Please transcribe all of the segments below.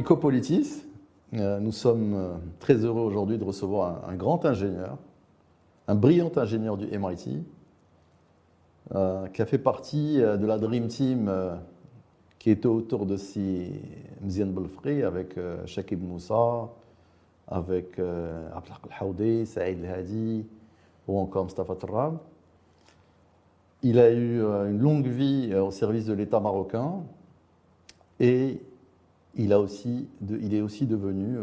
Ecopolitis. Nous sommes très heureux aujourd'hui de recevoir un grand ingénieur, un brillant ingénieur du MIT, qui a fait partie de la Dream Team qui était autour de Mziane Belfry, avec Shakib Moussa, avec Abdelhak El-Haoudi, Saïd El-Hadi ou encore Mustafa Terrab. Il a eu une longue vie au service de l'État marocain et il est aussi devenu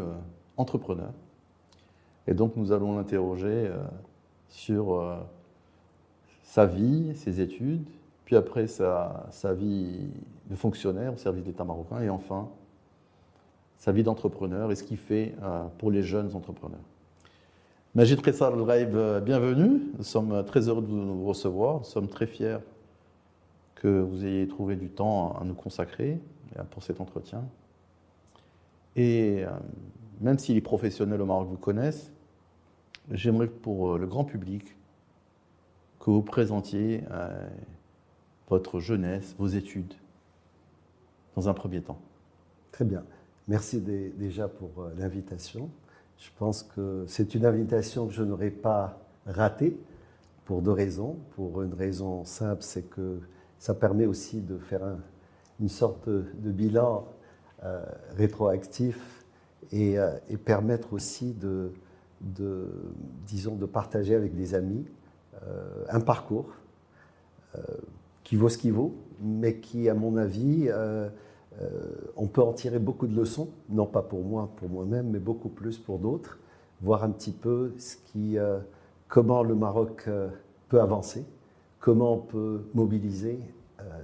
entrepreneur. Et donc nous allons l'interroger sur sa vie, ses études, puis après sa vie de fonctionnaire au service de l'État marocain et enfin sa vie d'entrepreneur et ce qu'il fait pour les jeunes entrepreneurs. Majid Qaissar El-Ghaïb, bienvenue. Nous sommes très heureux de vous recevoir. Nous sommes très fiers que vous ayez trouvé du temps à nous consacrer pour cet entretien. Et même si les professionnels au Maroc vous connaissent, j'aimerais que pour le grand public, que vous présentiez votre jeunesse, vos études, dans un premier temps. Très bien. Merci déjà pour l'invitation. Je pense que c'est une invitation que je n'aurais pas ratée pour deux raisons. Pour une raison simple, c'est que ça permet aussi de faire une sorte de bilan rétroactif et permettre aussi disons, de partager avec des amis un parcours qui vaut ce qu'il vaut, mais qui, à mon avis, on peut en tirer beaucoup de leçons, non pas pour moi, pour moi-même, mais beaucoup plus pour d'autres, voir un petit peu comment le Maroc peut avancer, comment on peut mobiliser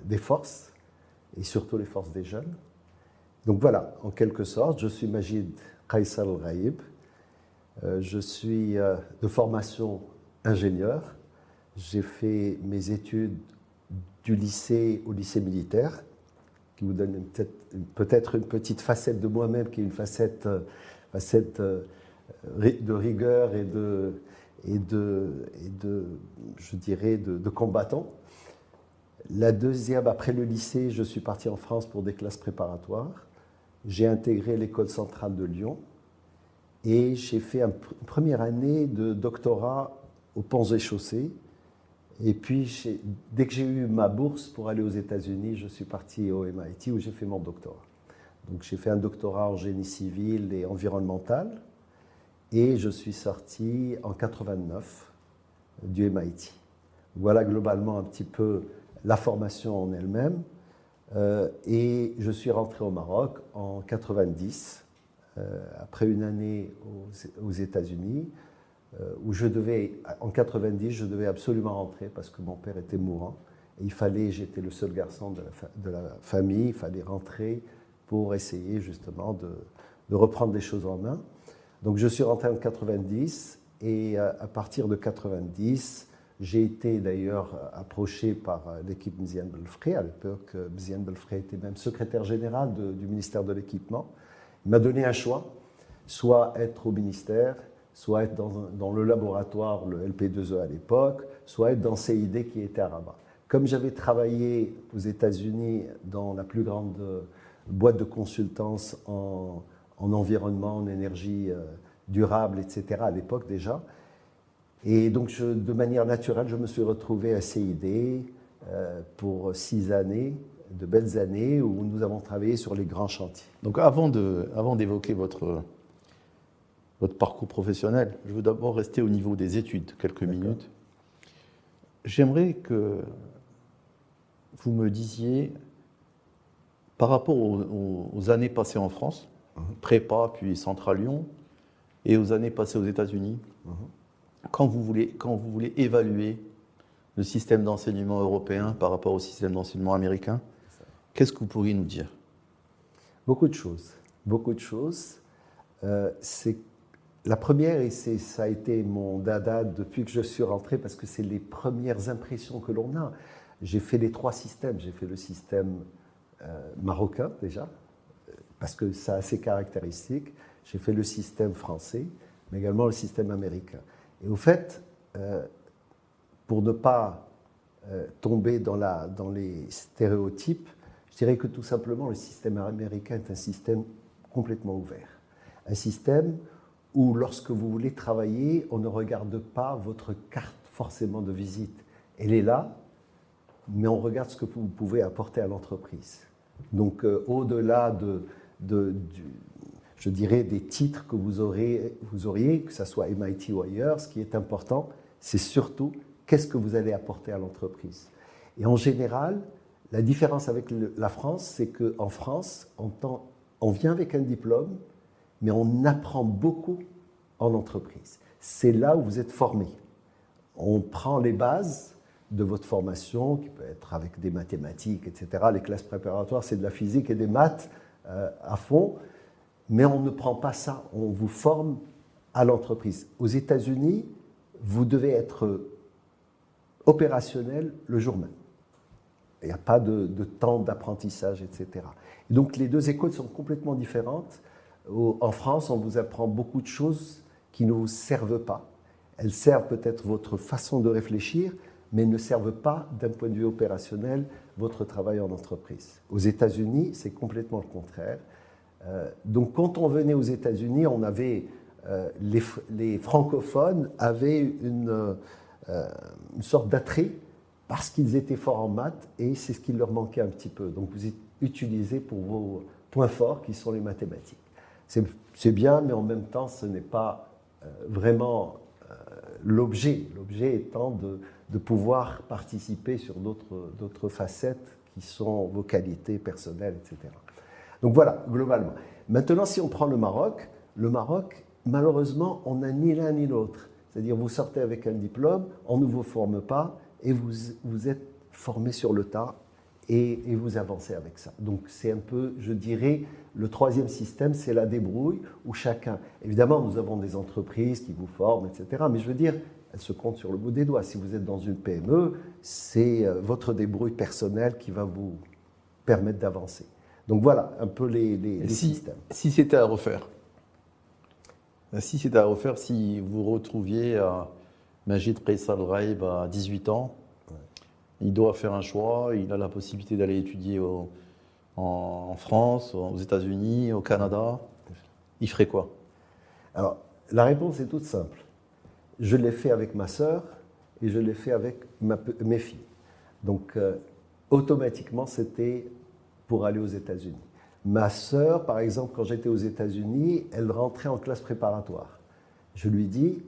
des forces, et surtout les forces des jeunes. Donc voilà, en quelque sorte, je suis Majid Qaissar El-Ghaïb, je suis de formation ingénieur, j'ai fait mes études du lycée au lycée militaire, qui vous donne peut-être une petite facette de moi-même, qui est une facette de rigueur et je dirais, de combattant. La deuxième, après le lycée, je suis parti en France pour des classes préparatoires. J'ai intégré l'école centrale de Lyon et j'ai fait une première année de doctorat aux Ponts et Chaussées. Et puis, dès que j'ai eu ma bourse pour aller aux États-Unis, je suis parti au MIT où j'ai fait mon doctorat. Donc, j'ai fait un doctorat en génie civil et environnemental et je suis sorti en 89 du MIT. Voilà globalement un petit peu la formation en elle-même. Et je suis rentré au Maroc en 90, après une année aux États-Unis. Où en 90, je devais absolument rentrer parce que mon père était mourant. Et j'étais le seul garçon de la famille, il fallait rentrer pour essayer justement de reprendre les choses en main. Donc je suis rentré en 90 et à partir de 90, j'ai été d'ailleurs approché par l'équipe Mziane Belfry. À l'époque, Mziane Belfry était même secrétaire général du ministère de l'Équipement. Il m'a donné un choix, soit être au ministère, soit être dans le laboratoire, le LP2E à l'époque, soit être dans CID qui était à Rabat. Comme j'avais travaillé aux États-Unis dans la plus grande boîte de consultance en environnement, en énergie durable, etc. à l'époque déjà, et donc de manière naturelle, je me suis retrouvé à CID pour 6 années, de belles années où nous avons travaillé sur les grands chantiers. Donc avant d'évoquer votre parcours professionnel, je veux d'abord rester au niveau des études, quelques minutes. J'aimerais que vous me disiez, par rapport aux années passées en France, prépa puis Centrale Lyon, et aux années passées aux États-Unis, quand vous voulez évaluer le système d'enseignement européen par rapport au système d'enseignement américain, qu'est-ce que vous pourriez nous dire? Beaucoup de choses. Beaucoup de choses. La première, et ça a été mon dada depuis que je suis rentré, parce que c'est les premières impressions que l'on a. J'ai fait les 3 systèmes. J'ai fait le système marocain déjà, parce que c'est assez caractéristique. J'ai fait le système français, mais également le système américain. Et au fait, pour ne pas tomber dans les stéréotypes, je dirais que tout simplement le système américain est un système complètement ouvert. Un système où lorsque vous voulez travailler, on ne regarde pas votre carte forcément de visite. Elle est là, mais on regarde ce que vous pouvez apporter à l'entreprise. Donc au-delà je dirais, des titres que vous auriez, que ce soit MIT ou ailleurs, ce qui est important, c'est surtout qu'est-ce que vous allez apporter à l'entreprise. Et en général, la différence avec la France, c'est qu'en France, on vient avec un diplôme, mais on apprend beaucoup en entreprise. C'est là où vous êtes formé. On prend les bases de votre formation, qui peut être avec des mathématiques, etc. Les classes préparatoires, c'est de la physique et des maths à fond. Mais on ne prend pas ça, on vous forme à l'entreprise. Aux États-Unis, vous devez être opérationnel le jour même. Il n'y a pas de temps d'apprentissage, etc. Et donc les deux écoles sont complètement différentes. En France, on vous apprend beaucoup de choses qui ne vous servent pas. Elles servent peut-être votre façon de réfléchir, mais ne servent pas, d'un point de vue opérationnel, votre travail en entreprise. Aux États-Unis, c'est complètement le contraire. Donc quand on venait aux États-Unis, on avait les francophones avaient une sorte d'attrait parce qu'ils étaient forts en maths et c'est ce qui leur manquait un petit peu. Donc vous êtes utilisés pour vos points forts qui sont les mathématiques. C'est bien, mais en même temps, ce n'est pas vraiment l'objet. L'objet étant de pouvoir participer sur d'autres facettes qui sont vos qualités personnelles, etc. Donc voilà, globalement. Maintenant, si on prend le Maroc, malheureusement, on n'a ni l'un ni l'autre. C'est-à-dire, vous sortez avec un diplôme, on ne vous forme pas, et vous êtes formé sur le tas, et vous avancez avec ça. Donc c'est un peu, je dirais, le troisième système, c'est la débrouille, où chacun... Évidemment, nous avons des entreprises qui vous forment, etc. Mais je veux dire, elles se comptent sur le bout des doigts. Si vous êtes dans une PME, c'est votre débrouille personnelle qui va vous permettre d'avancer. Donc voilà, un peu les systèmes. Si c'était à refaire, si vous retrouviez Majid Qaïs Al Ghaib à 18 ans, il doit faire un choix, il a la possibilité d'aller étudier en France, aux États-Unis, au Canada, il ferait quoi? Alors, la réponse est toute simple. Je l'ai fait avec ma sœur et je l'ai fait avec mes filles. Donc, automatiquement, c'était pour aller aux États-Unis. Ma sœur, par exemple, quand j'étais aux États-Unis, elle rentrait en classe préparatoire. Je lui dis,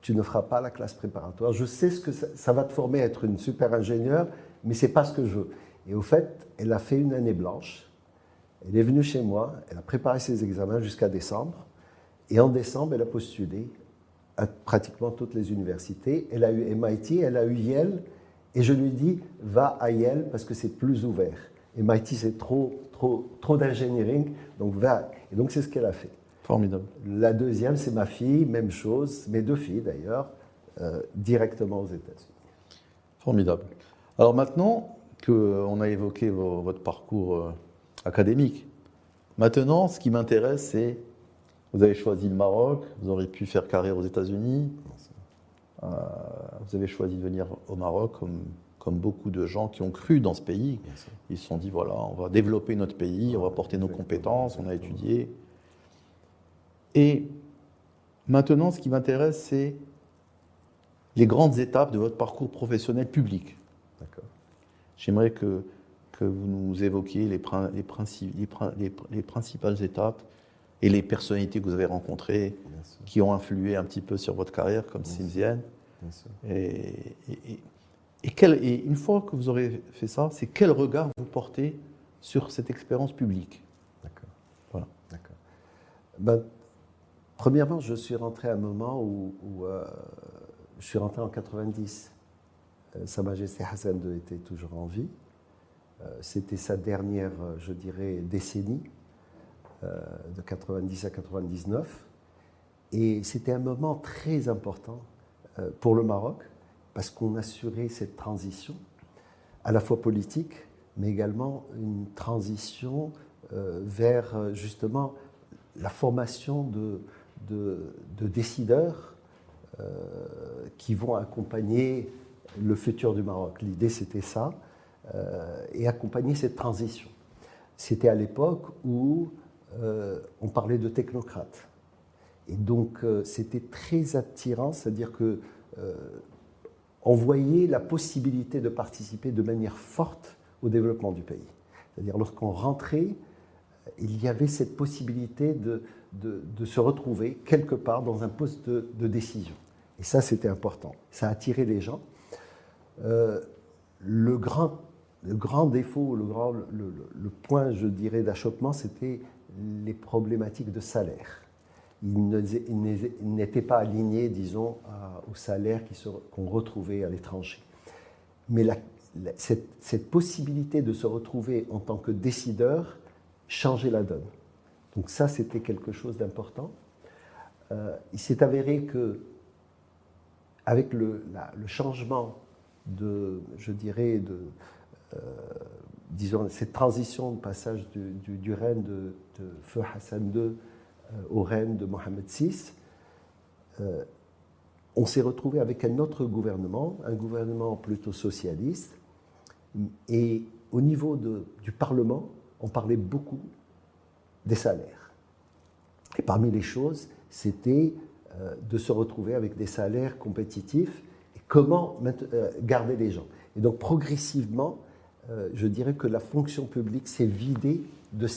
tu ne feras pas la classe préparatoire. Je sais ce que ça va te former à être une super ingénieure, mais ce n'est pas ce que je veux. Et au fait, elle a fait une année blanche. Elle est venue chez moi, elle a préparé ses examens jusqu'à décembre. Et en décembre, elle a postulé à pratiquement toutes les universités. Elle a eu MIT, elle a eu Yale. Et je lui dis, va à Yale parce que c'est plus ouvert. MIT, c'est trop d'engineering, donc va. Et donc, c'est ce qu'elle a fait. Formidable. La deuxième, c'est ma fille, même chose, mes deux filles d'ailleurs, directement aux États-Unis. Formidable. Alors maintenant qu'on a évoqué votre parcours académique, maintenant, ce qui m'intéresse, c'est, vous avez choisi le Maroc, vous auriez pu faire carrière aux États-Unis, vous avez choisi de venir au Maroc comme beaucoup de gens qui ont cru dans ce pays. Ils se sont dit, voilà, on va développer notre pays, on va porter nos compétences, on a étudié. Et maintenant, ce qui m'intéresse, c'est les grandes étapes de votre parcours professionnel public. D'accord. J'aimerais que vous nous évoquiez les principales étapes et les personnalités que vous avez rencontrées qui ont influé un petit peu sur votre carrière, comme Simziane. Et une fois que vous aurez fait ça, c'est quel regard vous portez sur cette expérience publique? D'accord. Voilà. D'accord. Ben, premièrement, je suis rentré à un moment où je suis rentré en 90. Sa Majesté Hassan II était toujours en vie. C'était sa dernière, je dirais, décennie, de 90 à 99. Et c'était un moment très important pour le Maroc, parce qu'on assurait cette transition, à la fois politique, mais également une transition vers justement la formation de décideurs qui vont accompagner le futur du Maroc. L'idée, c'était ça, et accompagner cette transition. C'était à l'époque où on parlait de technocrates. Et donc, c'était très attirant, c'est-à-dire que on voyait la possibilité de participer de manière forte au développement du pays. C'est-à-dire, lorsqu'on rentrait, il y avait cette possibilité de se retrouver quelque part dans un poste de décision. Et ça, c'était important. Ça attirait les gens. Le grand défaut, le point, je dirais, d'achoppement, c'était les problématiques de salaire. Ils n'étaient pas alignés, disons, aux salaires qu'on retrouvait à l'étranger. Mais cette possibilité de se retrouver en tant que décideur changeait la donne. Donc ça, c'était quelque chose d'important. Il s'est avéré que, avec le changement je dirais, disons, cette transition de passage du règne de Feu Hassan II au règne de Mohamed VI, on s'est retrouvé avec un autre gouvernement, un gouvernement plutôt socialiste, et au niveau du Parlement, on parlait beaucoup des salaires. Et parmi les choses, c'était de se retrouver avec des salaires compétitifs et comment garder les gens. Et donc progressivement, je dirais que la fonction publique s'est vidée de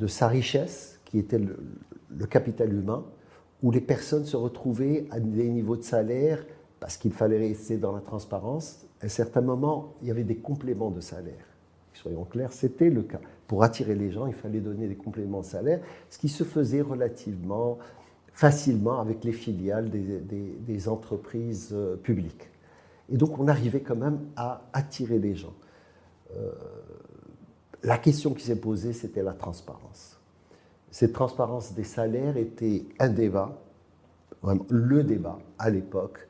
sa richesse, qui était le capital humain, où les personnes se retrouvaient à des niveaux de salaire, parce qu'il fallait rester dans la transparence. À un certain moment, il y avait des compléments de salaire. Soyons clairs, c'était le cas. Pour attirer les gens, il fallait donner des compléments de salaire, ce qui se faisait relativement facilement avec les filiales des entreprises publiques. Et donc, on arrivait quand même à attirer les gens. La question qui s'est posée, c'était la transparence. Cette transparence des salaires était un débat, vraiment le débat à l'époque,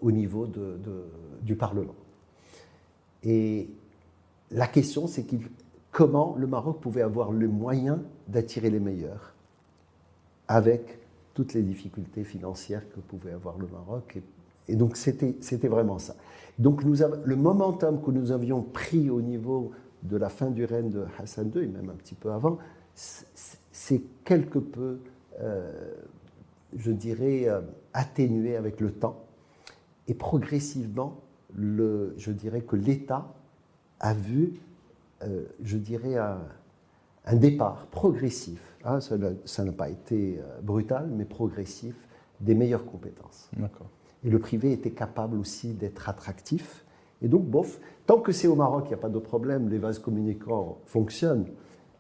au niveau du Parlement. Et la question, c'est comment le Maroc pouvait avoir le moyen d'attirer les meilleurs, avec toutes les difficultés financières que pouvait avoir le Maroc. Et donc, c'était vraiment ça. Donc, le momentum que nous avions pris au niveau de la fin du règne de Hassan II, et même un petit peu avant, c'est quelque peu, je dirais, atténué avec le temps. Et progressivement, je dirais que l'État a vu, je dirais, un départ progressif, hein, ça n'a pas été brutal, mais progressif, des meilleures compétences. D'accord. Et le privé était capable aussi d'être attractif. Et donc, bof, tant que c'est au Maroc, il n'y a pas de problème, les vases communicants fonctionnent.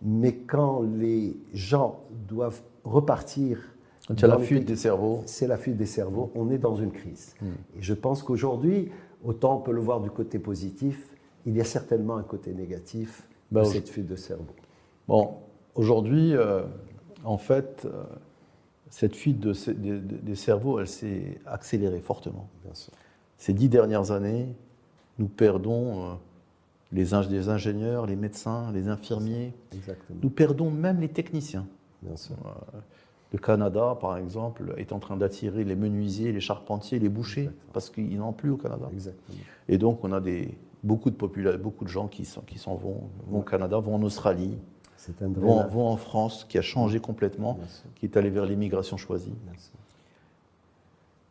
Mais quand les gens doivent repartir... C'est la fuite des cerveaux. C'est la fuite des cerveaux, on est dans une crise. Et je pense qu'aujourd'hui, autant on peut le voir du côté positif, il y a certainement un côté négatif de cette fuite de cerveau. Bon, aujourd'hui, en fait, cette fuite des cerveaux, elle s'est accélérée fortement. Bien sûr. Ces 10 dernières années, nous perdons les ingénieurs, les médecins, les infirmiers. Exactement. Nous perdons même les techniciens. Bien sûr. Le Canada, par exemple, est en train d'attirer les menuisiers, les charpentiers, les bouchers, exactement, parce qu'ils n'en ont plus au Canada. Exactement. Et donc, on a beaucoup de gens qui s'en vont au Canada, vont en Australie, vont en France, qui a changé complètement, qui est allé vers l'immigration choisie.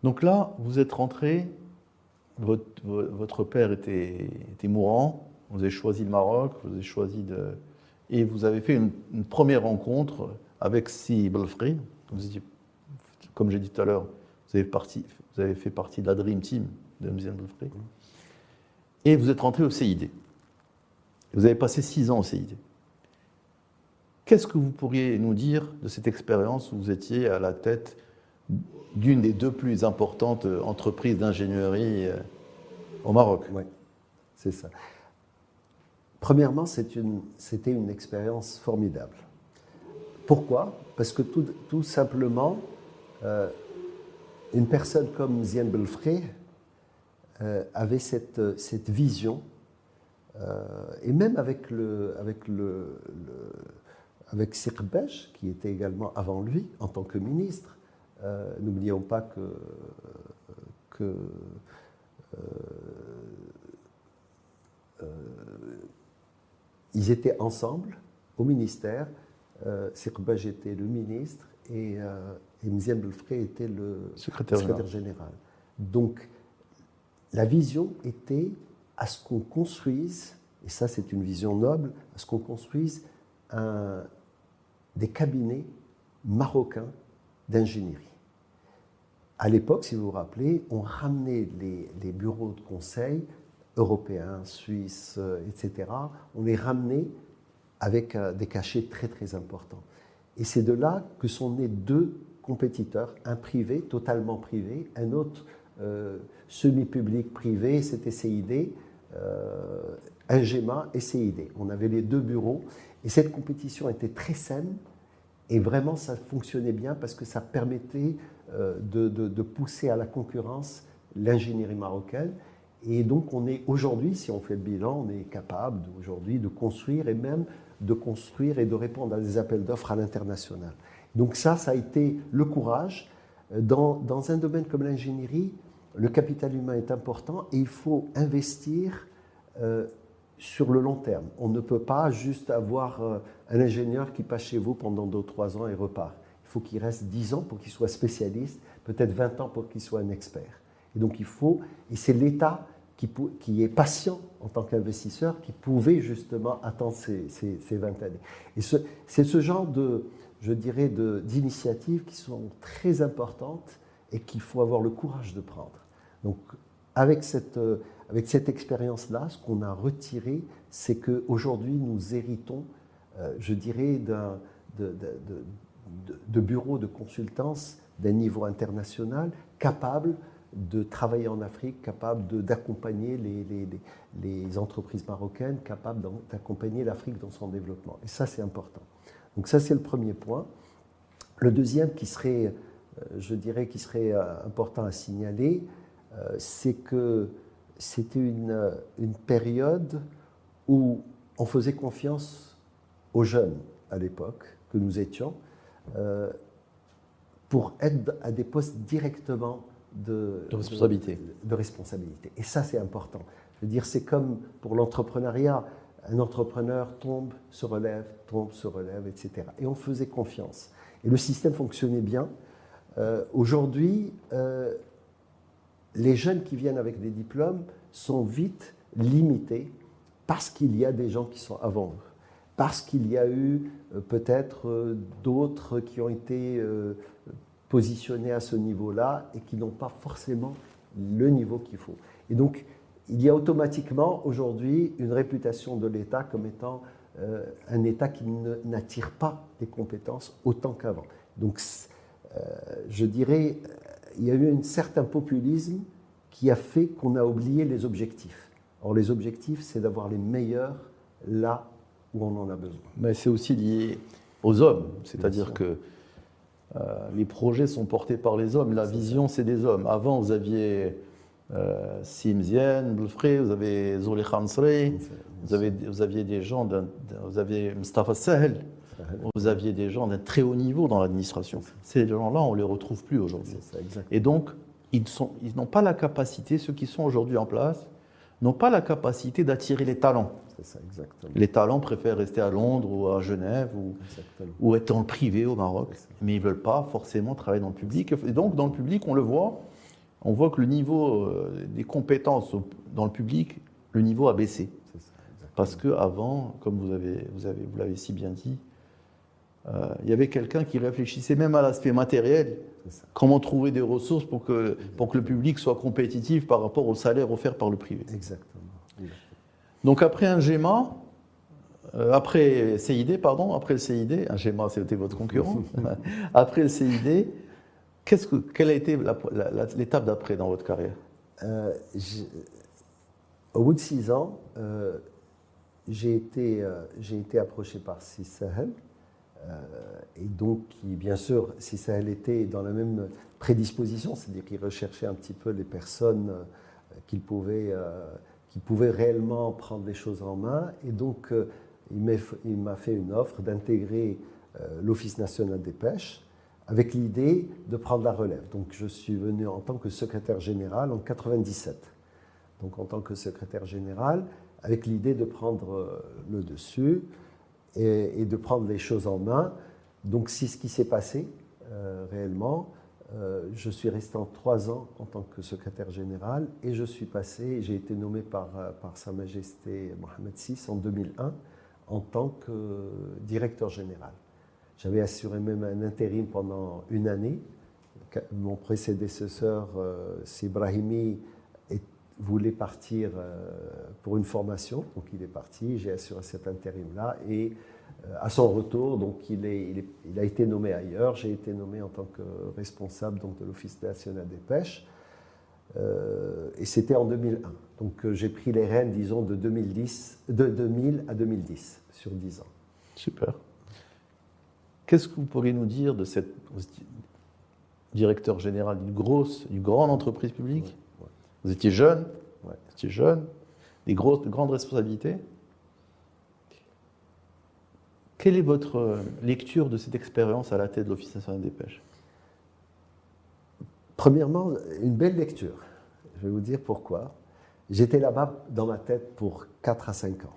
Donc là, vous êtes rentré, votre père était mourant, vous avez choisi le Maroc, vous avez choisi et vous avez fait une première rencontre avec Si Belfry. Comme j'ai dit tout à l'heure, vous avez fait partie de la Dream Team de Mziane Belfry. Et vous êtes rentré au CID. Vous avez passé 6 ans au CID. Qu'est-ce que vous pourriez nous dire de cette expérience où vous étiez à la tête d'une des 2 plus importantes entreprises d'ingénierie au Maroc? Oui, c'est ça. Premièrement, c'était une expérience formidable. Pourquoi? Parce que tout simplement, une personne comme Mziane Belfry avait cette vision, et même avec Sirbesh, qui était également avant lui en tant que ministre. N'oublions pas que ils étaient ensemble au ministère. Sirkbaj était le ministre et Mziane Belfré était le secrétaire général. Donc, la vision était à ce qu'on construise, et ça c'est une vision noble, à ce qu'on construise des cabinets marocains d'ingénierie. À l'époque, si vous vous rappelez, on ramenait les bureaux de conseil européens, suisses, etc. On les ramenait avec des cachets très très importants. Et c'est de là que sont nés deux compétiteurs, un privé, totalement privé, un autre semi-public privé, c'était CID, Ingema et CID. On avait les deux bureaux et cette compétition était très saine et vraiment ça fonctionnait bien parce que ça permettait de pousser à la concurrence l'ingénierie marocaine. Et donc on est aujourd'hui, si on fait le bilan, on est capable aujourd'hui de construire et même de construire et de répondre à des appels d'offres à l'international. Donc ça a été le courage. Dans un domaine comme l'ingénierie, le capital humain est important et il faut investir sur le long terme. On ne peut pas juste avoir un ingénieur qui passe chez vous pendant 2 ou 3 ans et repart. Il faut qu'il reste 10 ans pour qu'il soit spécialiste, peut-être 20 ans pour qu'il soit un expert. Et donc il faut, et c'est l'État qui est patient en tant qu'investisseur, qui pouvait justement attendre ces 20 années. Et c'est ce genre je dirais, d'initiatives qui sont très importantes et qu'il faut avoir le courage de prendre. Donc, avec cette expérience-là, ce qu'on a retiré, c'est qu'aujourd'hui, nous héritons, je dirais, de bureaux de consultance d'un niveau international capable de travailler en Afrique, capable d'accompagner les entreprises marocaines, capable d'accompagner l'Afrique dans son développement. Et ça, c'est important. Donc ça, c'est le premier point. Le deuxième qui serait, je dirais, qui serait important à signaler, c'est que c'était une période où on faisait confiance aux jeunes à l'époque, que nous étions, pour être à des postes directement de responsabilité. Et ça, c'est important. Je veux dire, c'est comme pour l'entrepreneuriat. Un entrepreneur tombe, se relève, etc. Et on faisait confiance. Et le système fonctionnait bien. Aujourd'hui, les jeunes qui viennent avec des diplômes sont vite limités parce qu'il y a des gens qui sont avant eux, parce qu'il y a eu peut-être d'autres qui ont été positionnés à ce niveau-là et qui n'ont pas forcément le niveau qu'il faut. Et donc, il y a automatiquement aujourd'hui une réputation de l'État comme étant un État qui n'attire pas des compétences autant qu'avant. Donc, je dirais, il y a eu un certain populisme qui a fait qu'on a oublié les objectifs. Or, les objectifs, c'est d'avoir les meilleurs là où on en a besoin. Mais c'est aussi lié aux hommes, c'est-à-dire que les projets sont portés par les hommes, la vision, c'est des hommes. Avant, vous aviez Mziane Belfré, vous avez Zoli Khamsri, vous aviez des gens, vous aviez Mustafa Sahel, vous aviez des gens d'un très haut niveau dans l'administration. Ces gens-là, on ne les retrouve plus aujourd'hui. Et donc, ils n'ont pas la capacité, ceux qui sont aujourd'hui en place, n'ont pas la capacité d'attirer les talents. C'est ça, exactement. Les talents préfèrent rester à Londres ou à Genève ou être dans le privé au Maroc, mais ils ne veulent pas forcément travailler dans le public. Et donc, dans le public, on le voit, on voit que le niveau des compétences dans le public, le niveau a baissé. Parce qu'avant, comme vous l'avez si bien dit, il y avait quelqu'un qui réfléchissait même à l'aspect matériel, comment trouver des ressources pour que le public soit compétitif par rapport au salaire offert par le privé. Exactement. Donc après Ingema, après le CID, Ingema c'était votre concurrent, après le CID, quelle a été l'étape d'après dans votre carrière? Au bout de 6 ans, j'ai été approché par Sis Sahel, et donc bien sûr, Sis Sahel était dans la même prédisposition, c'est-à-dire qu'il recherchait un petit peu les personnes qui pouvaient réellement prendre les choses en main, et donc il m'a fait une offre d'intégrer l'Office national des pêches, avec l'idée de prendre la relève. Donc je suis venu en tant que secrétaire général en 1997. Donc en tant que secrétaire général, avec l'idée de prendre le dessus et de prendre les choses en main. Donc c'est ce qui s'est passé réellement. Je suis resté 3 ans en tant que secrétaire général et j'ai été nommé par Sa Majesté Mohamed VI en 2001 en tant que directeur général. J'avais assuré même un intérim pendant une année. Mon prédécesseur, Sibrahimi, voulait partir pour une formation, donc il est parti, j'ai assuré cet intérim-là, et à son retour, donc il a été nommé ailleurs, j'ai été nommé en tant que responsable donc, de l'Office national des pêches, et c'était en 2001. Donc j'ai pris les rênes, disons, de 2000 à 2010, sur 10 ans. Super. Qu'est-ce que vous pourriez nous dire de cette directeur général d'une grande entreprise publique? Ouais. Vous étiez jeune, de grandes responsabilités. Quelle est votre lecture de cette expérience à la tête de l'Office national des pêches? Premièrement, une belle lecture. Je vais vous dire pourquoi. J'étais là-bas dans ma tête pour 4 à 5 ans.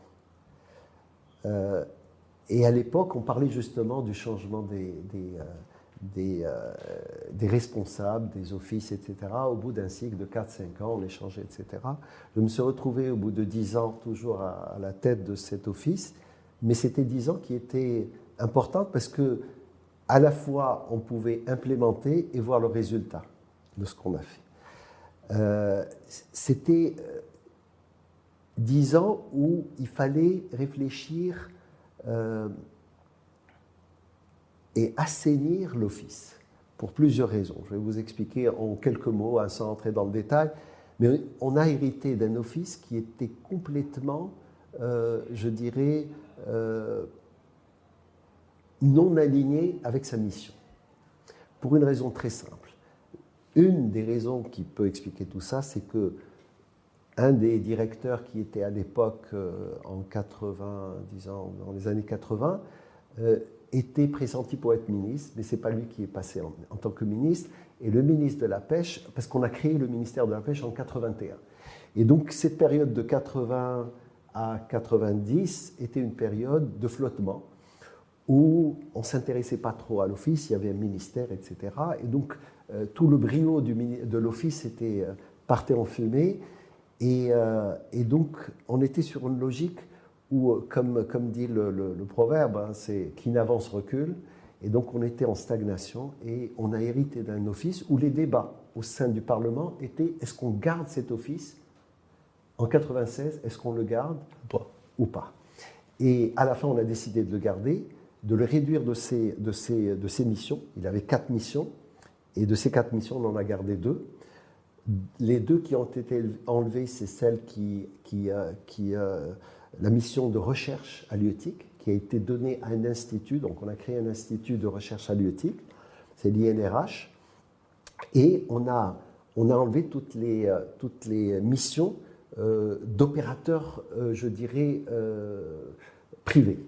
Et à l'époque, on parlait justement du changement des responsables, des offices, etc. Au bout d'un cycle de 4-5 ans, on les changeait, etc. Je me suis retrouvé au bout de 10 ans toujours à la tête de cet office, mais c'était 10 ans qui étaient importants parce que à la fois on pouvait implémenter et voir le résultat de ce qu'on a fait. C'était 10 ans où il fallait réfléchir et assainir l'office, pour plusieurs raisons. Je vais vous expliquer en quelques mots, sans entrer dans le détail, mais on a hérité d'un office qui était complètement, je dirais, non aligné avec sa mission, pour une raison très simple. Une des raisons qui peut expliquer tout ça, c'est que un des directeurs qui était à l'époque, en 80, disons, dans les années 80, était pressenti pour être ministre, mais ce n'est pas lui qui est passé en tant que ministre, et le ministre de la Pêche, parce qu'on a créé le ministère de la Pêche en 81. Et donc cette période de 80 à 90 était une période de flottement, où on ne s'intéressait pas trop à l'office, il y avait un ministère, etc. Et donc tout le brio de l'office partait en fumée, et donc on était sur une logique où, comme dit le proverbe, hein, c'est qui n'avance recule, et donc on était en stagnation, et on a hérité d'un office où les débats au sein du Parlement étaient: est-ce qu'on garde cet office en 96, est-ce qu'on le garde ou pas? Et à la fin, on a décidé de le garder, de le réduire de ses missions. Il avait 4 missions, et de ces 4 missions, on en a gardé 2. Les 2 qui ont été enlevées, c'est celle la mission de recherche halieutique, qui a été donnée à un institut. Donc on a créé un institut de recherche halieutique, c'est l'INRH, et on a enlevé toutes les missions d'opérateurs, je dirais, privés.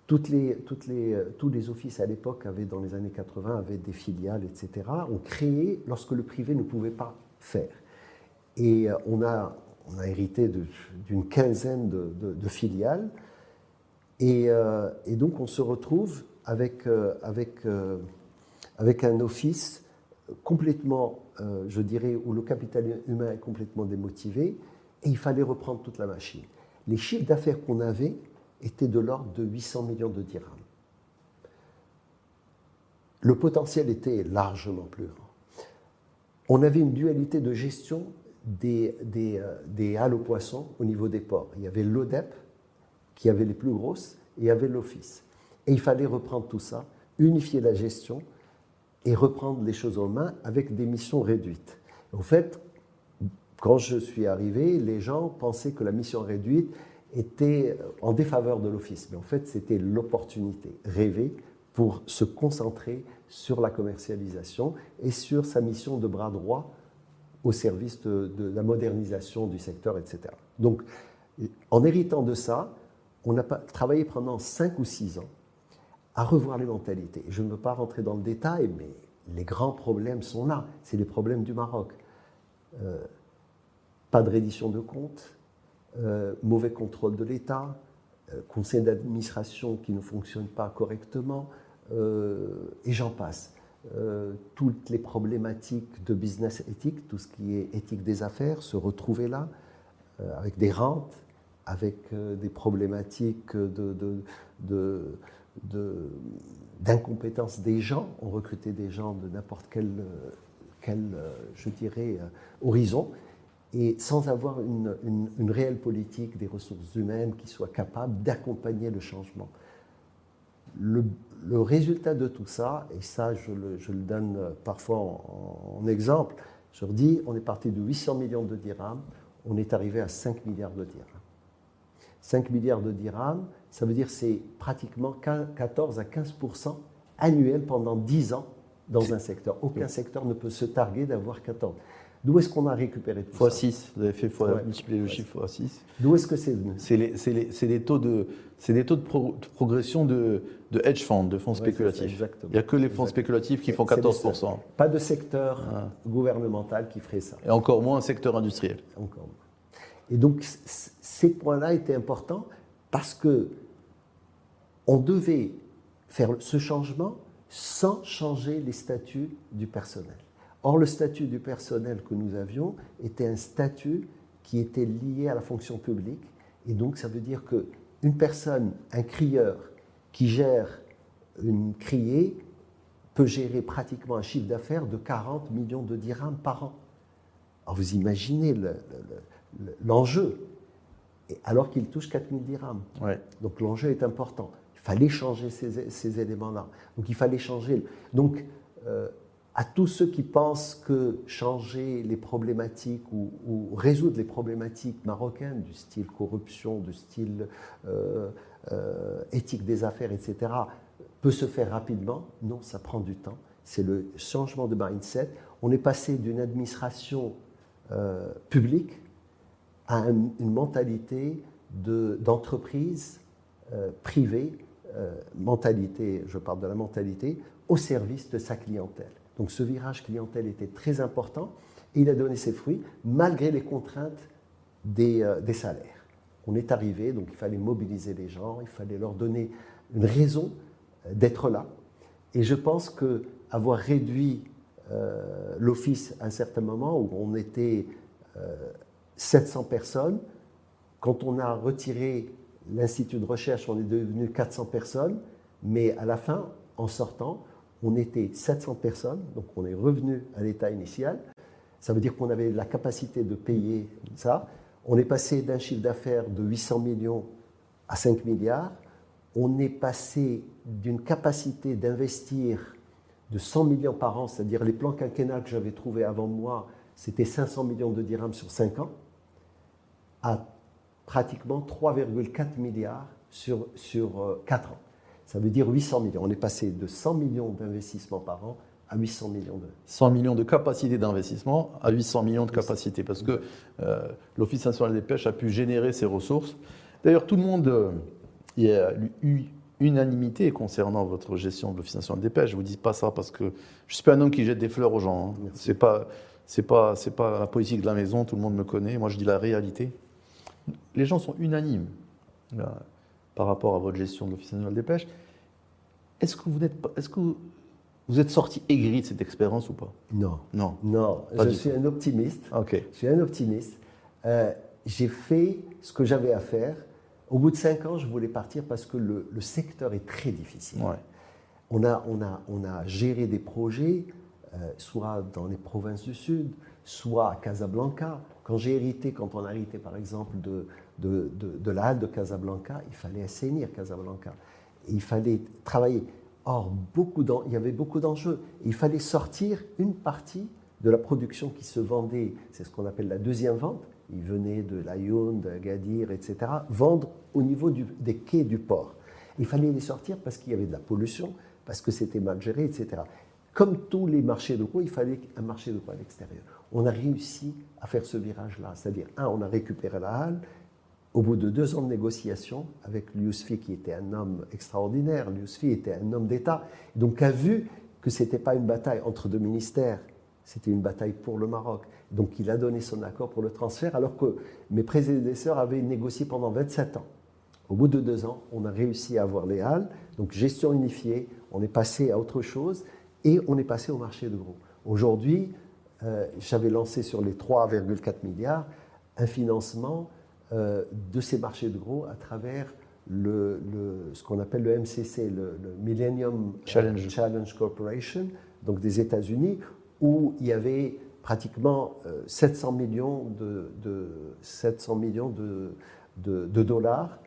Tous les offices à l'époque dans les années 80 avaient des filiales, etc. On créait lorsque le privé ne pouvait pas faire. Et on a hérité d'une quinzaine de filiales. Et donc on se retrouve avec un office complètement, je dirais, où le capital humain est complètement démotivé, et il fallait reprendre toute la machine. Les chiffres d'affaires qu'on avait étaient de l'ordre de 800 millions de dirhams. Le potentiel était largement plus grand. On avait une dualité de gestion des halles aux poissons au niveau des ports. Il y avait l'ODEP, qui avait les plus grosses, et il y avait l'office. Et il fallait reprendre tout ça, unifier la gestion et reprendre les choses en main avec des missions réduites. En fait, quand je suis arrivé, les gens pensaient que la mission réduite était en défaveur de l'office. Mais en fait, c'était l'opportunité rêvée pour se concentrer sur la commercialisation et sur sa mission de bras droit au service de la modernisation du secteur, etc. Donc, en héritant de ça, on a travaillé pendant 5 ou 6 ans à revoir les mentalités. Je ne veux pas rentrer dans le détail, mais les grands problèmes sont là. C'est les problèmes du Maroc. Pas de reddition de comptes, mauvais contrôle de l'État, conseil d'administration qui ne fonctionne pas correctement, et j'en passe. Toutes les problématiques de business éthique, tout ce qui est éthique des affaires, se retrouver là, avec des rentes, avec des problématiques d'incompétence des gens. On recrutait des gens de n'importe quel je dirais, horizon, et sans avoir une réelle politique des ressources humaines qui soit capable d'accompagner le changement. Le résultat de tout ça, et ça je le donne parfois en exemple, je leur dis, on est parti de 800 millions de dirhams, on est arrivé à 5 milliards de dirhams. 5 milliards de dirhams, ça veut dire que c'est pratiquement 14 à 15% annuel pendant 10 ans dans un secteur. Aucun secteur ne peut se targuer d'avoir 14. D'où est-ce qu'on a récupéré tout ça? x6, vous avez fait multiplier le chiffre x6. D'où est-ce que c'est venu? C'est des taux de progression de hedge funds, de fonds spéculatifs. Il n'y a que les fonds spéculatifs qui font 14%. Pas de secteur gouvernemental qui ferait ça. Et encore moins un secteur industriel. Encore moins. Et donc, ces points-là étaient importants parce que on devait faire ce changement sans changer les statuts du personnel. Or, le statut du personnel que nous avions était un statut qui était lié à la fonction publique. Et donc, ça veut dire qu'une personne, un crieur qui gère une criée, peut gérer pratiquement un chiffre d'affaires de 40 millions de dirhams par an. Alors, vous imaginez l'enjeu, alors qu'il touche 4 000 dirhams. Ouais. Donc, l'enjeu est important. Il fallait changer ces éléments-là. Donc, il fallait changer. Donc, à tous ceux qui pensent que changer les problématiques ou résoudre les problématiques marocaines du style corruption, du style éthique des affaires, etc., peut se faire rapidement, non, ça prend du temps. C'est le changement de mindset. On est passé d'une administration publique à une mentalité d'entreprise privée, je parle de la mentalité, au service de sa clientèle. Donc ce virage clientèle était très important et il a donné ses fruits malgré les contraintes des salaires. On est arrivé, donc il fallait mobiliser les gens, il fallait leur donner une raison d'être là. Et je pense qu'avoir réduit l'office à un certain moment où on était 700 personnes, quand on a retiré l'Institut de recherche, on est devenu 400 personnes, mais à la fin, en sortant, on était 700 personnes, donc on est revenu à l'état initial. Ça veut dire qu'on avait la capacité de payer ça. On est passé d'un chiffre d'affaires de 800 millions à 5 milliards. On est passé d'une capacité d'investir de 100 millions par an, c'est-à-dire les plans quinquennals que j'avais trouvés avant moi, c'était 500 millions de dirhams sur 5 ans, à pratiquement 3,4 milliards sur 4 ans. Ça veut dire 800 millions. On est passé de 100 millions d'investissements par an à 800 millions de... 100 millions de capacité d'investissement à 800 millions de capacité, parce que l'Office national des pêches a pu générer ces ressources. D'ailleurs, tout le monde, il y a eu unanimité concernant votre gestion de l'Office national des pêches. Je ne vous dis pas ça parce que je ne suis pas un homme qui jette des fleurs aux gens. Hein. C'est pas la politique de la maison, tout le monde me connaît. Moi, je dis la réalité. Les gens sont unanimes là, par rapport à votre gestion de l'Office national des pêches. Est-ce que vous êtes sorti aigri de cette expérience ou pas? Non. Non. Non, je suis un optimiste. Ok. Je suis un optimiste. J'ai fait ce que j'avais à faire. Au bout de 5 ans, je voulais partir parce que le secteur est très difficile. Ouais. On a géré des projets, soit dans les provinces du Sud, soit à Casablanca. Quand on a hérité par exemple de la halle de Casablanca, il fallait assainir Casablanca. Et il fallait travailler. Or, il y avait beaucoup d'enjeux. Il fallait sortir une partie de la production qui se vendait, c'est ce qu'on appelle la deuxième vente. Ils venaient de l'Aïoun, d'Agadir, etc., vendre au niveau des quais du port. Il fallait les sortir parce qu'il y avait de la pollution, parce que c'était mal géré, etc. Comme tous les marchés de gros, il fallait un marché de gros à l'extérieur. On a réussi à faire ce virage-là. C'est-à-dire, on a récupéré la halle. Au bout de 2 ans de négociations avec Yousfi, qui était un homme extraordinaire, Yousfi était un homme d'État, donc a vu que ce n'était pas une bataille entre 2 ministères, C'était une bataille pour le Maroc. Donc il a donné son accord pour le transfert, alors que mes prédécesseurs avaient négocié pendant 27 ans. Au bout de 2 ans, on a réussi à avoir les halles, donc gestion unifiée, on est passé à autre chose et on est passé au marché de gros. Aujourd'hui, j'avais lancé sur les 3,4 milliards un financement de ces marchés de gros à travers ce qu'on appelle le MCC, le Millennium Challenge Corporation, donc des États-Unis, où il y avait pratiquement 700 millions de dollars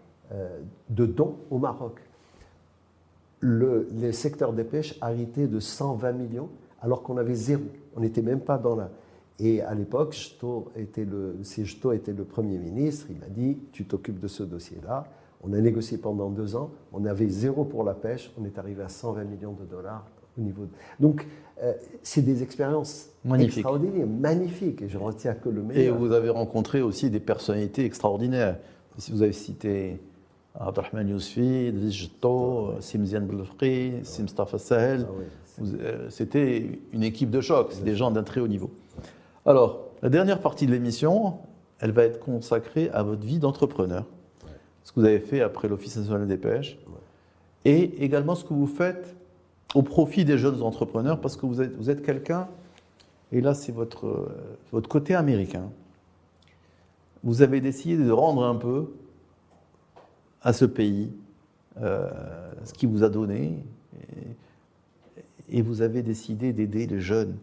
de dons au Maroc. Le secteur des pêches a hérité de 120 millions, alors qu'on avait zéro. On n'était même pas dans la... Et à l'époque, Jeto était le Premier ministre. Il m'a dit, tu t'occupes de ce dossier-là. On a négocié pendant 2 ans. On avait zéro pour la pêche. On est arrivé à 120 millions de dollars au niveau. Donc, c'est des expériences extraordinaires, magnifiques. Et je retiens que le meilleur. Et vous avez rencontré aussi des personnalités extraordinaires. Si vous avez cité Abdelrahman Yousfi, Jeto, Simziane Belfri, Mustafa Sahel. C'était une équipe de choc. C'est des gens d'un très haut niveau. Alors, la dernière partie de l'émission, elle va être consacrée à votre vie d'entrepreneur. Ce que vous avez fait après l'Office national des pêches. Et également ce que vous faites au profit des jeunes entrepreneurs, parce que vous êtes quelqu'un, et là c'est votre côté américain. Vous avez décidé de rendre un peu à ce pays ce qu'il vous a donné, et vous avez décidé d'aider les jeunes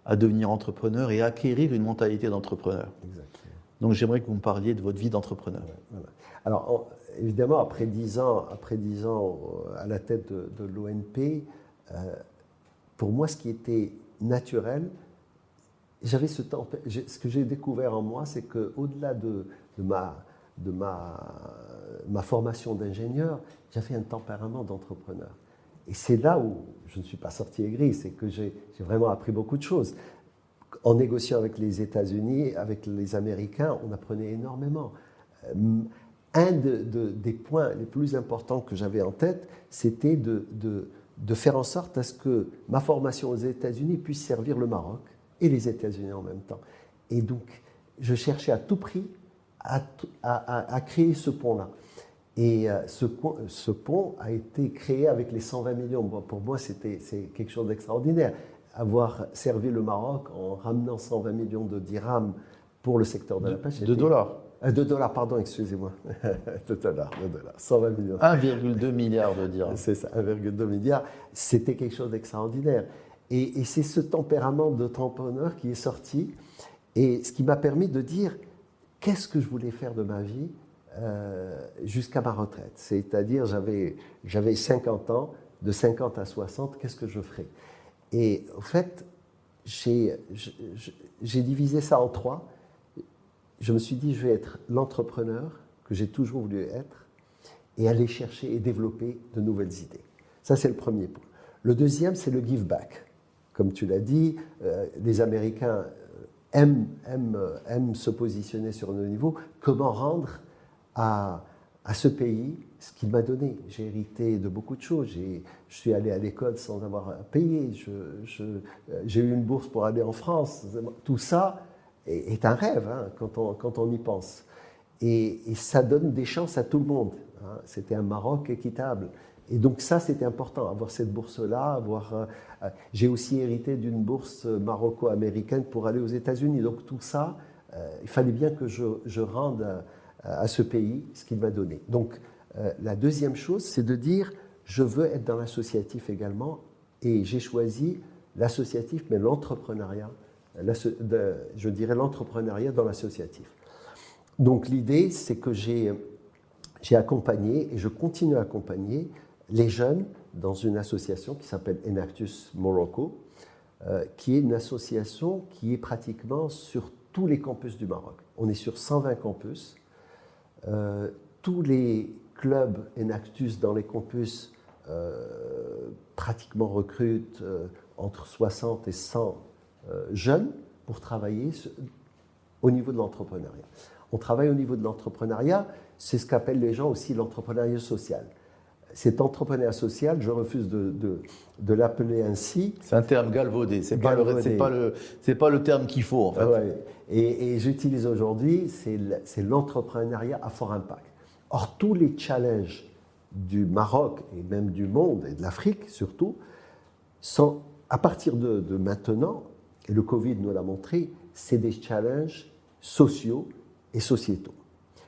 à devenir entrepreneurs et à acquérir une mentalité d'entrepreneur. Exactement. Donc j'aimerais que vous me parliez de votre vie d'entrepreneur. Voilà. Alors évidemment, après 10 ans à la tête de l'ONP, pour moi ce qui était naturel, j'avais ce que j'ai découvert en moi, c'est qu'au-delà de ma formation d'ingénieur, j'avais un tempérament d'entrepreneur. Et c'est là où je ne suis pas sorti aigri, c'est que j'ai vraiment appris beaucoup de choses. En négociant avec les États-Unis, avec les Américains, on apprenait énormément. Un des points les plus importants que j'avais en tête, c'était de faire en sorte à ce que ma formation aux États-Unis puisse servir le Maroc et les États-Unis en même temps. Et donc, je cherchais à tout prix à créer ce pont-là. Et ce pont a été créé avec les 120 millions. Bon, pour moi, c'est quelque chose d'extraordinaire. Avoir servi le Maroc en ramenant 120 millions de dirhams pour le secteur de la pêche. De dollars. De dollars, pardon, excusez-moi. de dollars. 120 millions. 1,2 milliard de dirhams. C'est ça, 1,2 milliard. C'était quelque chose d'extraordinaire. Et c'est ce tempérament d'entrepreneur qui est sorti. Et ce qui m'a permis de dire qu'est-ce que je voulais faire de ma vie jusqu'à ma retraite. C'est-à-dire, j'avais 50 ans, de 50 à 60, qu'est-ce que je ferais? Et en fait, j'ai divisé ça en 3. Je me suis dit, je vais être l'entrepreneur que j'ai toujours voulu être et aller chercher et développer de nouvelles idées. Ça, c'est le premier point. Le deuxième, c'est le give back. Comme tu l'as dit, les Américains aiment se positionner sur nos niveaux. Comment rendre à ce pays ce qu'il m'a donné? J'ai hérité de beaucoup de choses. Je suis allé à l'école sans avoir à payer. J'ai eu une bourse pour aller en France. Tout ça est un rêve hein, quand on y pense. Et ça donne des chances à tout le monde. Hein. C'était un Maroc équitable. Et donc ça, c'était important, avoir cette bourse-là. J'ai aussi hérité d'une bourse maroco-américaine pour aller aux États-Unis. Donc tout ça, il fallait bien que je rende à ce pays ce qu'il m'a donné. Donc la deuxième chose, c'est de dire, je veux être dans l'associatif également. Et j'ai choisi l'associatif, mais l'entrepreneuriat, je dirais l'entrepreneuriat dans l'associatif. Donc l'idée, c'est que j'ai accompagné et je continue à accompagner les jeunes dans une association qui s'appelle Enactus Morocco, qui est une association qui est pratiquement sur tous les campus du Maroc. On est sur 120 campus. Tous les clubs Enactus dans les campus pratiquement recrutent entre 60 et 100 jeunes pour travailler au niveau de l'entrepreneuriat. On travaille au niveau de l'entrepreneuriat, c'est ce qu'appellent les gens aussi l'entrepreneuriat social. cet entrepreneuriat social, je refuse de l'appeler ainsi. C'est un terme galvaudé, c'est pas le terme qu'il faut en fait. Ouais. Et j'utilise aujourd'hui, c'est l'entrepreneuriat à fort impact. Or, tous les challenges du Maroc et même du monde, et de l'Afrique surtout, sont, à partir de maintenant, et le Covid nous l'a montré, c'est des challenges sociaux et sociétaux.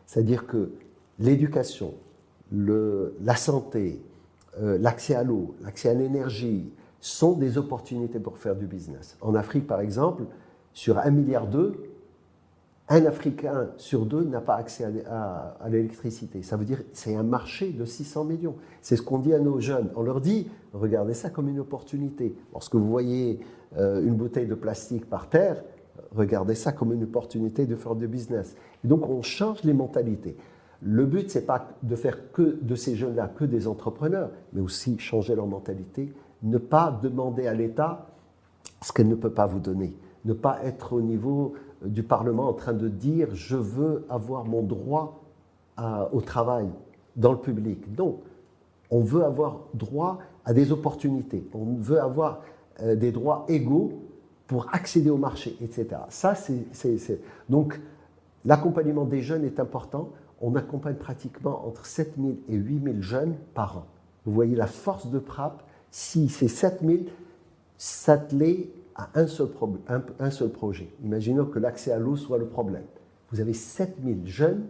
C'est-à-dire que l'éducation, la santé, l'accès à l'eau, l'accès à l'énergie sont des opportunités pour faire du business. En Afrique, par exemple, sur 1,2 milliard, un Africain sur 2 n'a pas accès à l'électricité. Ça veut dire que c'est un marché de 600 millions. C'est ce qu'on dit à nos jeunes. On leur dit, regardez ça comme une opportunité. Lorsque vous voyez une bouteille de plastique par terre, regardez ça comme une opportunité de faire du business. Et donc, on change les mentalités. Le but, ce n'est pas de faire que de ces jeunes-là que des entrepreneurs, mais aussi changer leur mentalité, ne pas demander à l'État ce qu'elle ne peut pas vous donner, ne pas être au niveau du Parlement en train de dire « je veux avoir mon droit au travail dans le public ». Non, on veut avoir droit à des opportunités, on veut avoir des droits égaux pour accéder au marché, etc. Ça, Donc, l'accompagnement des jeunes est important. On accompagne pratiquement entre 7 000 et 8 000 jeunes par an. Vous voyez la force de frappe, si ces 7 000 s'attelaient à un seul projet. Imaginons que l'accès à l'eau soit le problème. Vous avez 7 000 jeunes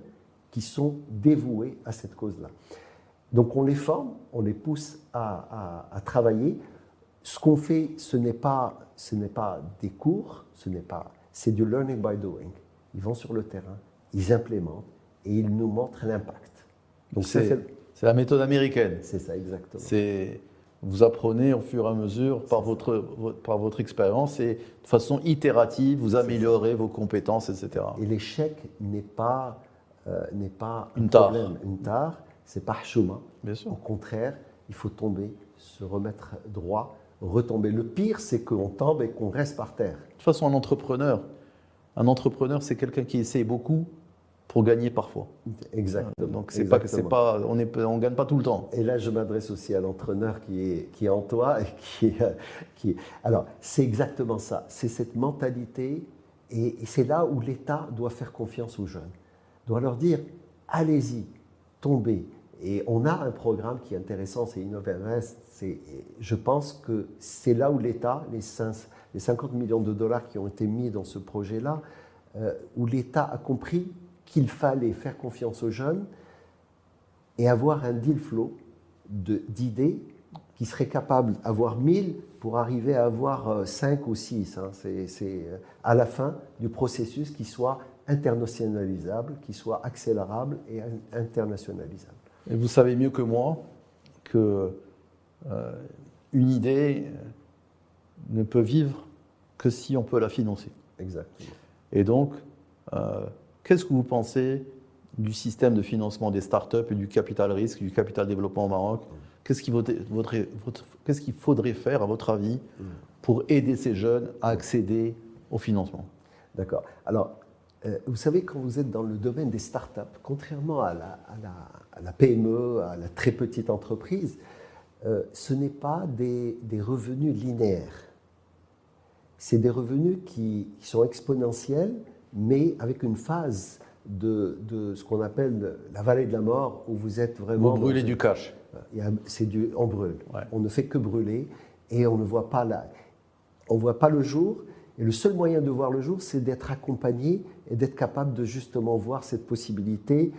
qui sont dévoués à cette cause-là. Donc on les forme, on les pousse à travailler. Ce qu'on fait, ce n'est pas des cours, c'est du learning by doing. Ils vont sur le terrain, ils implémentent et ils nous montrent l'impact. Donc c'est la méthode américaine. C'est ça, exactement. Vous apprenez au fur et à mesure par votre expérience et de façon itérative, vous améliorez vos compétences, etc. Et l'échec n'est pas une problème, une tare, c'est pas chouma. Bien sûr. Au contraire, il faut tomber, se remettre droit, retomber. Le pire, c'est qu'on tombe et qu'on reste par terre. De toute façon, un entrepreneur, c'est quelqu'un qui essaie beaucoup pour gagner parfois. Exactement. Donc on ne gagne pas tout le temps. Et là, je m'adresse aussi à l'entraîneur qui est en toi et Alors, c'est exactement ça. C'est cette mentalité et c'est là où l'État doit faire confiance aux jeunes. Doit leur dire, allez-y, tombez. Et on a un programme qui est intéressant, c'est Innovinvest. Je pense que c'est là où l'État, les 50 millions de dollars qui ont été mis dans ce projet-là, où l'État a compris qu'il fallait faire confiance aux jeunes et avoir un deal flow d'idées qui seraient capables d'avoir 1000 pour arriver à avoir 5 ou 6. Hein. C'est à la fin du processus qui soit internationalisable, qui soit accélérable et internationalisable. Et vous savez mieux que moi que une idée ne peut vivre que si on peut la financer. Exactement. Et donc, qu'est-ce que vous pensez du système de financement des startups et du capital risque, du capital développement au Maroc? Qu'est-ce qu'il faudrait faire, à votre avis, pour aider ces jeunes à accéder au financement? D'accord. Alors, vous savez, quand vous êtes dans le domaine des startups, contrairement à la PME, à la très petite entreprise, ce n'est pas des revenus linéaires. C'est des revenus qui sont exponentiels, mais avec une phase de ce qu'on appelle la vallée de la mort, où vous êtes vraiment... Vous brûlez du cash. On brûle. Ouais. On ne fait que brûler et on ne voit pas le jour. Et le seul moyen de voir le jour, c'est d'être accompagné et d'être capable de justement voir cette possibilité,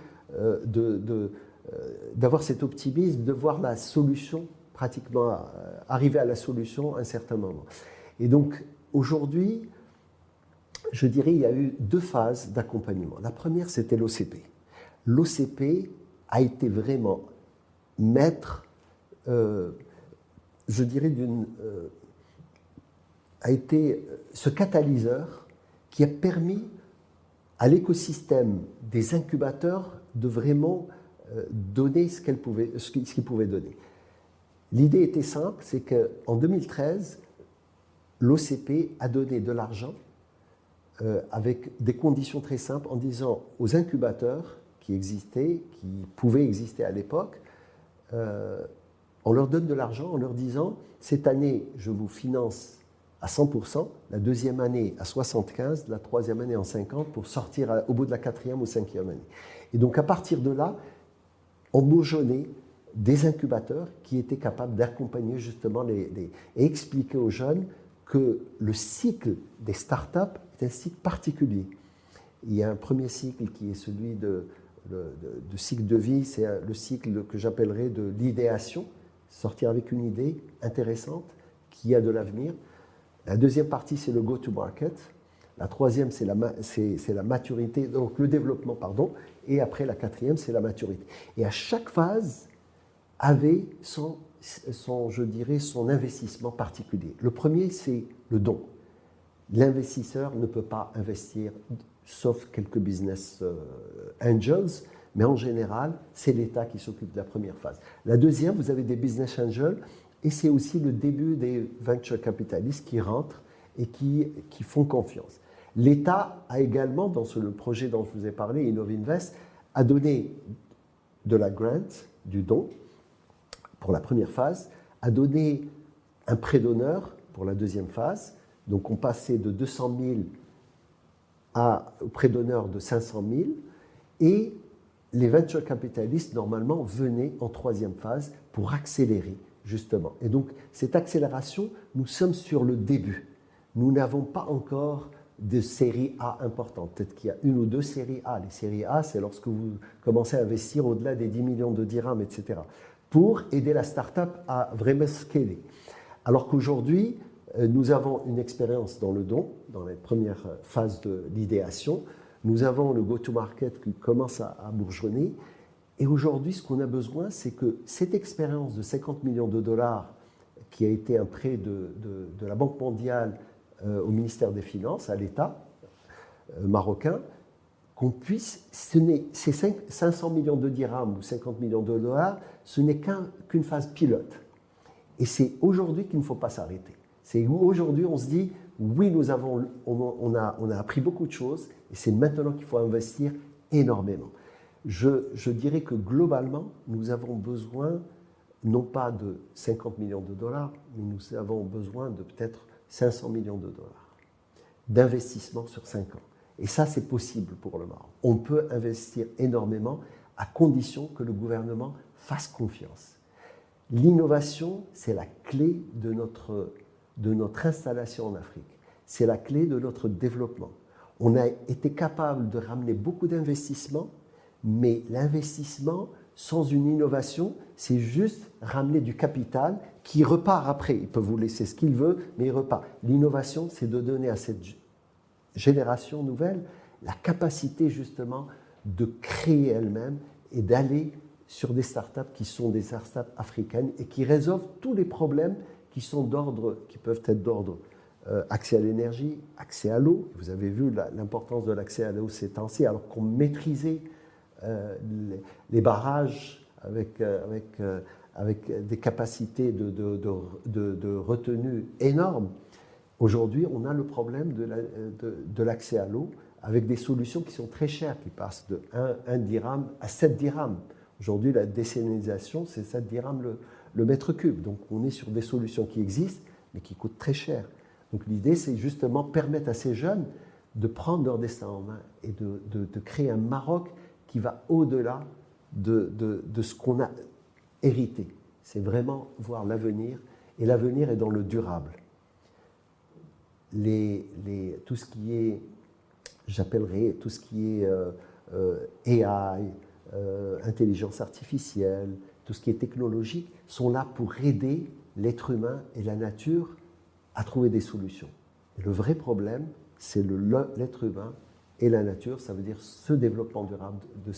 d'avoir cet optimisme, de voir la solution, pratiquement arriver à la solution à un certain moment. Et donc, aujourd'hui, je dirais il y a eu 2 phases d'accompagnement. La première, c'était l'OCP. L'OCP a été vraiment maître, je dirais, a été ce catalyseur qui a permis à l'écosystème des incubateurs de vraiment donner ce qu'il pouvait donner. L'idée était simple, c'est qu'en 2013, l'OCP a donné de l'argent avec des conditions très simples en disant aux incubateurs qui pouvaient exister à l'époque, on leur donne de l'argent en leur disant « Cette année, je vous finance à 100%, la deuxième année à 75%, la troisième année en 50% pour sortir au bout de la quatrième ou cinquième année. » Et donc, à partir de là, on bourgeonnait des incubateurs qui étaient capables d'accompagner justement et expliquer aux jeunes que le cycle des startups est un cycle particulier. Il y a un premier cycle qui est celui de cycle de vie, c'est le cycle que j'appellerais de l'idéation, sortir avec une idée intéressante qui a de l'avenir. La deuxième partie, c'est le go-to-market. La troisième, c'est la maturité, donc le développement, pardon. Et après, la quatrième, c'est la maturité. Et à chaque phase avait je dirais, son investissement particulier. Le premier, c'est le don. L'investisseur ne peut pas investir, sauf quelques business angels, mais en général, c'est l'État qui s'occupe de la première phase. La deuxième, vous avez des business angels, et c'est aussi le début des venture capitalistes qui rentrent et qui font confiance. L'État a également, dans le projet dont je vous ai parlé, Innovinvest, a donné de la grant, du don, pour la première phase, a donné un prêt d'honneur pour la deuxième phase. Donc on passait de 200 000 au prêt d'honneur de 500 000, et les venture capitalistes, normalement, venaient en troisième phase pour accélérer, justement. Et donc, cette accélération, nous sommes sur le début. Nous n'avons pas encore de série A importante. Peut-être qu'il y a une ou deux séries A. Les séries A, c'est lorsque vous commencez à investir au-delà des 10 millions de dirhams, etc., pour aider la start-up à vraiment scaler. Alors qu'aujourd'hui, nous avons une expérience dans le don, dans les premières phases de l'idéation. Nous avons le go-to-market qui commence à bourgeonner. Et aujourd'hui, ce qu'on a besoin, c'est que cette expérience de 50 millions de dollars, qui a été un prêt de la Banque mondiale au ministère des Finances, à l'État marocain, qu'on puisse, ces 500 millions de dirhams ou 50 millions de dollars, ce n'est qu'une phase pilote. Et c'est aujourd'hui qu'il ne faut pas s'arrêter. C'est aujourd'hui on se dit, oui, on a appris beaucoup de choses, et c'est maintenant qu'il faut investir énormément. Je dirais que globalement, nous avons besoin, non pas de 50 millions de dollars, mais nous avons besoin de peut-être 500 millions de dollars d'investissement sur 5 ans. Et ça, c'est possible pour le Maroc. On peut investir énormément à condition que le gouvernement fasse confiance. L'innovation, c'est la clé de notre installation en Afrique. C'est la clé de notre développement. On a été capable de ramener beaucoup d'investissements, mais l'investissement sans une innovation, c'est juste ramener du capital qui repart après. Il peut vous laisser ce qu'il veut, mais il repart. L'innovation, c'est de donner à cette génération nouvelle la capacité justement de créer elle-même et d'aller sur des startups qui sont des startups africaines et qui résolvent tous les problèmes qui peuvent être d'ordre accès à l'énergie, accès à l'eau. Vous avez vu l'importance de l'accès à l'eau ces temps-ci, alors qu'on maîtrisait les barrages avec des capacités de retenue énormes. Aujourd'hui, on a le problème de l'accès à l'eau avec des solutions qui sont très chères, qui passent de 1 dirham à 7 dirhams. Aujourd'hui, la désalinisation, c'est 7 dirhams le mètre cube. Donc, on est sur des solutions qui existent, mais qui coûtent très cher. Donc, l'idée, c'est justement permettre à ces jeunes de prendre leur destin en main et de créer un Maroc qui va au-delà de ce qu'on a hérité. C'est vraiment voir l'avenir, et l'avenir est dans le durable. Tout ce qui est, j'appellerais, tout ce qui est AI, intelligence artificielle, tout ce qui est technologique, sont là pour aider l'être humain et la nature à trouver des solutions. Et le vrai problème, c'est l'être humain et la nature, ça veut dire ce développement durable de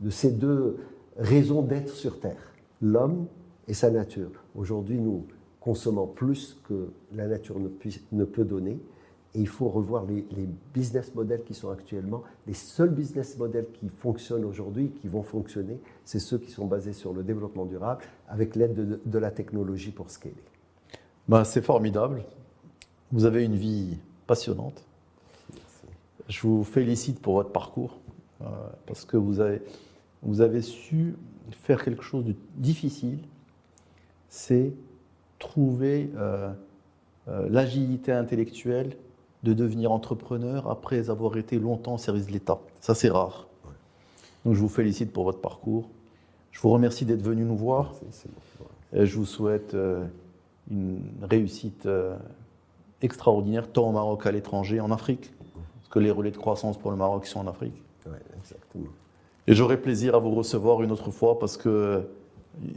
ces deux raisons d'être sur Terre, l'homme et sa nature. Aujourd'hui, nous consommons plus que la nature ne peut donner, et il faut revoir les business models qui sont actuellement. Les seuls business models qui fonctionnent aujourd'hui, qui vont fonctionner, c'est ceux qui sont basés sur le développement durable, avec l'aide de la technologie pour scaler. C'est formidable. Vous avez une vie passionnante. Je vous félicite pour votre parcours, parce que vous avez su faire quelque chose de difficile, c'est trouver l'agilité intellectuelle de devenir entrepreneur après avoir été longtemps au service de l'État. Ça, c'est rare. Donc, je vous félicite pour votre parcours. Je vous remercie d'être venu nous voir. C'est bon. Et je vous souhaite une réussite extraordinaire, tant au Maroc qu'à l'étranger, en Afrique. Parce que les relais de croissance pour le Maroc sont en Afrique. Ouais, exactement. Et j'aurai plaisir à vous recevoir une autre fois parce que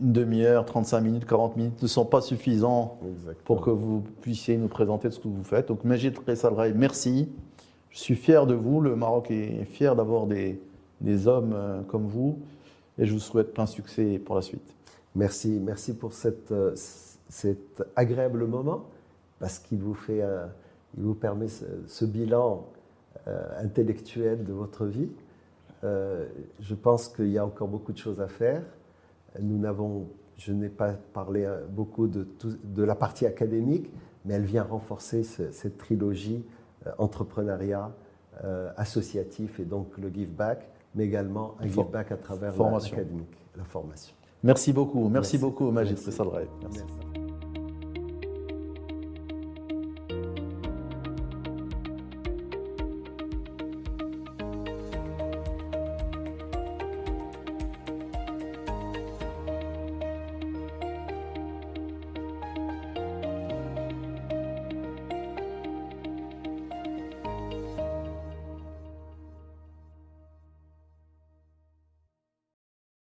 une demi-heure, 35 minutes, 40 minutes ne sont pas suffisants pour que vous puissiez nous présenter ce que vous faites. Donc, Majid Ressa Al Raï, merci. Je suis fier de vous. Le Maroc est fier d'avoir des hommes comme vous. Et je vous souhaite plein succès pour la suite. Merci pour cet agréable moment parce qu'il vous permet ce bilan intellectuel de votre vie. Je pense qu'il y a encore beaucoup de choses à faire. Je n'ai pas parlé beaucoup de la partie académique, mais elle vient renforcer cette trilogie entrepreneuriat, associatif et donc le give back, mais également un give back à travers l'académique, la formation. Merci beaucoup, Majid Ressa Al Raï. Merci.